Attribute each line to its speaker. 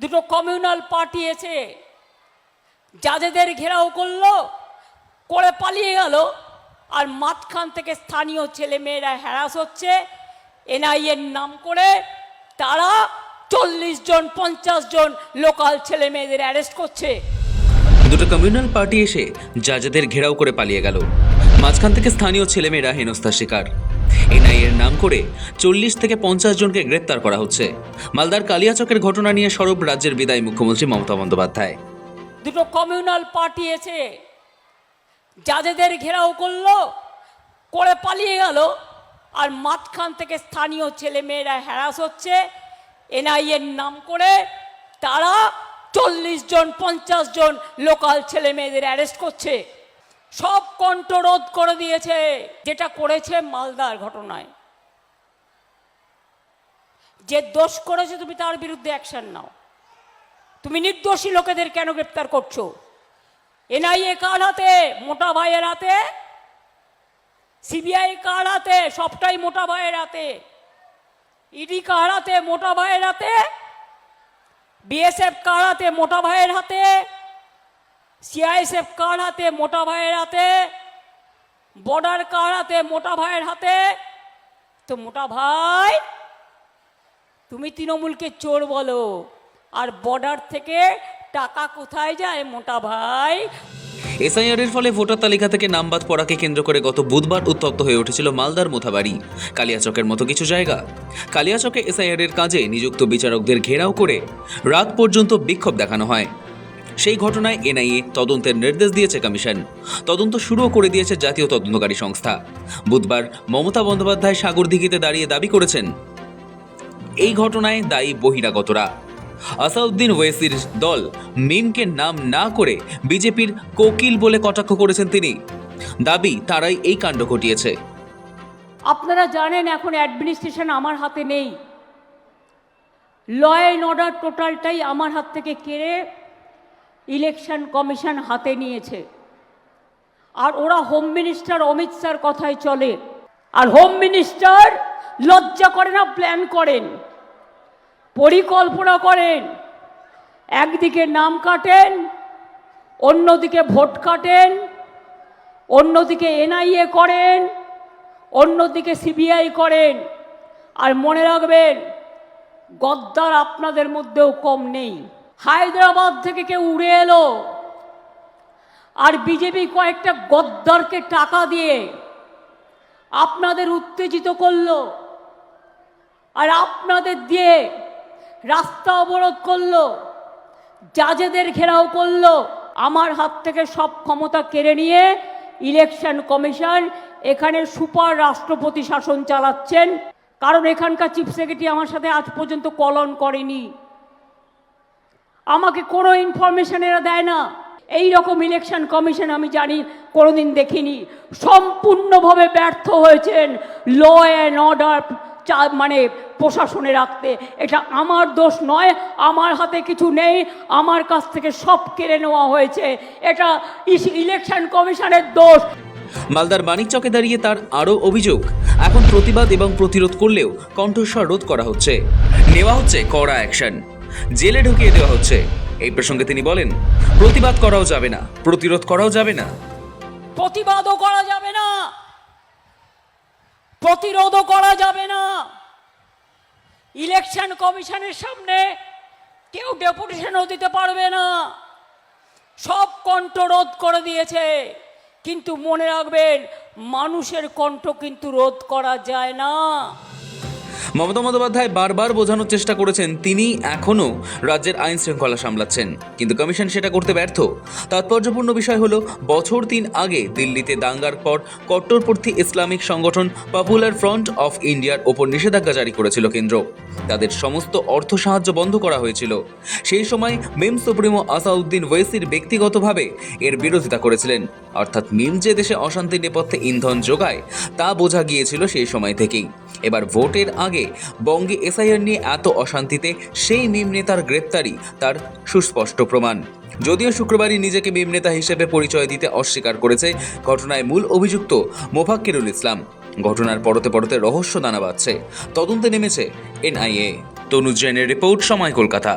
Speaker 1: দুটো communal party এসে জাজেদের ঘেরাও করলো, করে পালিয়ে গেল। আর মাঝখান থেকে স্থানীয় ছেলেমেয়েরা হ্যারাস হচ্ছে এনআইএর নাম করে। তারা 40 জন 50 জন লোকাল ছেলে মেয়েদের অ্যারেস্ট করছে।
Speaker 2: দুটো কমিউনাল পার্টি এসে জাজেদের ঘেরাও করে পালিয়ে গেল, মাঝখান থেকে স্থানীয় ছেলেমেয়েরা হেনস্থার শিকার। এনআইএর নাম করে 40 থেকে 50 জনকে গ্রেপ্তার করা হচ্ছে। মালদার কালিয়াচকের ঘটনা নিয়ে সরব রাজ্যের বিদায়ী মুখ্যমন্ত্রী মমতা বন্দ্যোপাধ্যায়।
Speaker 1: দুটো কমিউনাল পার্টি এসে জাজেদের ঘেরাও করলো, করে পালিয়ে গেল। আর মাঝখান থেকে স্থানীয় ছেলেমেয়েরা হ্যারাস হচ্ছে এনআইএর নাম করে। তারা 40 জন 50 জন লোকাল ছেলে মেয়েদের অ্যারেস্ট করছে। সব কণ্ঠ রোধ করে দিয়েছে। যেটা করেছে মালদার ঘটনায়, যে দোষ করেছে তুমি তার বিরুদ্ধে অ্যাকশন নাও। তুমি নির্দোষী লোকেদের কেন গ্রেপ্তার করছো? এনআইএ কার হাতে? মোটা ভাইয়ের হাতে। সিবিআই কার হাতে? সবটাই মোটা ভাইয়ের হাতে। ইডি কার হাতে? মোটা ভাইয়ের হাতে। বিএসএফ কার হাতে? মোটা ভাইয়ের হাতে। সিআইএসএফ কার হাতে? মোটা ভাইয়ের হাতে। বর্ডার কার হাতে? মোটা ভাইয়ের হাতে। তো মোটা ভাই, তুমি তৃণমূলকে চোর বলো, আর বর্ডার থেকে টাকা কোথায় যায় মোটা ভাই?
Speaker 2: এসআইআর এর ফলে ভোটার তালিকা থেকে নাম বাদ পড়াকে কেন্দ্র করে গত বুধবার উত্তপ্ত হয়ে উঠেছিল মালদার মোথাবাড়ি, কালিয়াচকের মতো কিছু জায়গা। কালিয়াচকে এসআইআর এর কাজে নিযুক্ত বিচারকদের ঘেরাও করে রাত পর্যন্ত বিক্ষোভ দেখানো হয়। সেই ঘটনায় এনআইএ তদন্তের নির্দেশ দিয়েছে কমিশন। তদন্ত শুরুও করে দিয়েছে জাতীয় তদন্তকারী সংস্থা। বুধবার মমতা বন্দ্যোপাধ্যায় সাগরদিঘিতে দাঁড়িয়ে দাবি করেছেন, এই ঘটনায় দায়ী বহিরাগতরা। আসাউদ্দিন ওয়েসির দল মিমকে নাম না করে বিজেপির কোকিল বলে কটাক্ষ করেছেন তিনি। দাবি তারাই এই কাণ্ড ঘটিয়েছে।
Speaker 1: আপনারা জানেন এখন অ্যাডমিনিস্ট্রেশন আমার হাতে নেই। ল অ্যান্ড অর্ডার টোটালটাই আমার হাত থেকে কেড়ে ইলেকশন কমিশন হাতে নিয়েছে। আর ওরা হোম মিনিস্টার অমিত শাহর কথাই চলে। আর হোম মিনিস্টার লজ্জা করে না, প্ল্যান করেন, পরিকল্পনা করেন। একদিকে নাম কাটেন, অন্যদিকে ভোট কাটেন, অন্যদিকে এনআইএ করেন, অন্যদিকে সিবিআই করেন। আর মনে রাখবেন, গদ্দার আপনাদের মধ্যেও কম নেই। হায়দ্রাবাদ থেকে কেউ উড়ে এলো, আর বিজেপি কয়েকটা গদ্দারকে টাকা দিয়ে আপনাদের উত্তেজিত করলো, আর আপনাদের দিয়ে রাস্তা অবরোধ করলো, জাজেদের ঘেরাও করলো। আমার হাত থেকে সব ক্ষমতা কেড়ে নিয়ে ইলেকশন কমিশন এখানে সুপার রাষ্ট্রপতি শাসন চালাচ্ছেন। কারণ এখানকার চিফ সেক্রেটারি আমার সাথে আজ পর্যন্ত কলন করেনি, আমাকে কোনো ইনফরমেশন এরা দেয় না। এই রকম ইলেকশন কমিশন আমি জানি কোনোদিন দেখিনি। সম্পূর্ণভাবে ব্যর্থ হয়েছেন ল অ্যান্ড অর্ডার মানে প্রশাসনে রাখতে। এটা আমার দোষ নয়, আমার হাতে কিছু নেই, আমার কাছ থেকে সব কেড়ে নেওয়া হয়েছে। এটা ইলেকশন কমিশনের দোষ।
Speaker 2: মালদার মানিকচকে দাঁড়িয়ে তার আরও অভিযোগ, এখন প্রতিবাদ এবং প্রতিরোধ করলেও কণ্ঠস্বর রোধ করা হচ্ছে, নেওয়া হচ্ছে কড়া অ্যাকশন, জেলে ঢুকিয়ে দেওয়া হচ্ছে। এই প্রসঙ্গে তিনি বলেন, প্রতিবাদ করাও যাবে না, প্রতিরোধ করাও যাবে না।
Speaker 1: প্রতিবাদও করা যাবে না, প্রতিরোধও করা যাবে না। ইলেকশন কমিশনের সামনে কেউ ডেপুটেশনও দিতে পারবে না। সব কণ্ঠ রোধ করে দিয়েছে। কিন্তু মনে রাখবেন, মানুষের কণ্ঠ কিন্তু রোধ করা যায় না।
Speaker 2: মমতা বন্দ্যোপাধ্যায় বারবার বোঝানোর চেষ্টা করেছেন তিনি এখনও রাজ্যের আইন শৃঙ্খলা সামলাচ্ছেন, কিন্তু কমিশন সেটা করতে ব্যর্থ। তাৎপর্যপূর্ণ বিষয় হলো, বছর 3 আগে দিল্লিতে দাঙ্গার পর কট্টরপন্থী ইসলামিক সংগঠন পপুলার ফ্রন্ট অফ ইন্ডিয়ার ওপর নিষেধাজ্ঞা জারি করেছিল কেন্দ্র। তাদের সমস্ত অর্থ সাহায্য বন্ধ করা হয়েছিল। সেই সময় মিম সুপ্রিমো আসাউদ্দিন ওয়েসির ব্যক্তিগতভাবে এর বিরোধিতা করেছিলেন। অর্থাৎ মিম যে দেশে অশান্তি নেপথ্যে ইন্ধন যোগায় তা বোঝা গিয়েছিল সেই সময় থেকেই। এবার ভোটের আগে বঙ্গে এসআইআর নিয়ে এত অশান্তিতে সেই মিম নেতার গ্রেপ্তারি তার সুস্পষ্ট প্রমাণ। যদিও শুক্রবারই নিজেকে মিম নেতা হিসেবে পরিচয় দিতে অস্বীকার করেছে ঘটনায় মূল অভিযুক্ত মোফাক্কিরুল ইসলাম। ঘটনার পরতে পরতে রহস্য দানা বাঁধছে, তদন্তে নেমেছে এনআইএ। তনুজ জৈনের রিপোর্ট, সময় কলকাতা।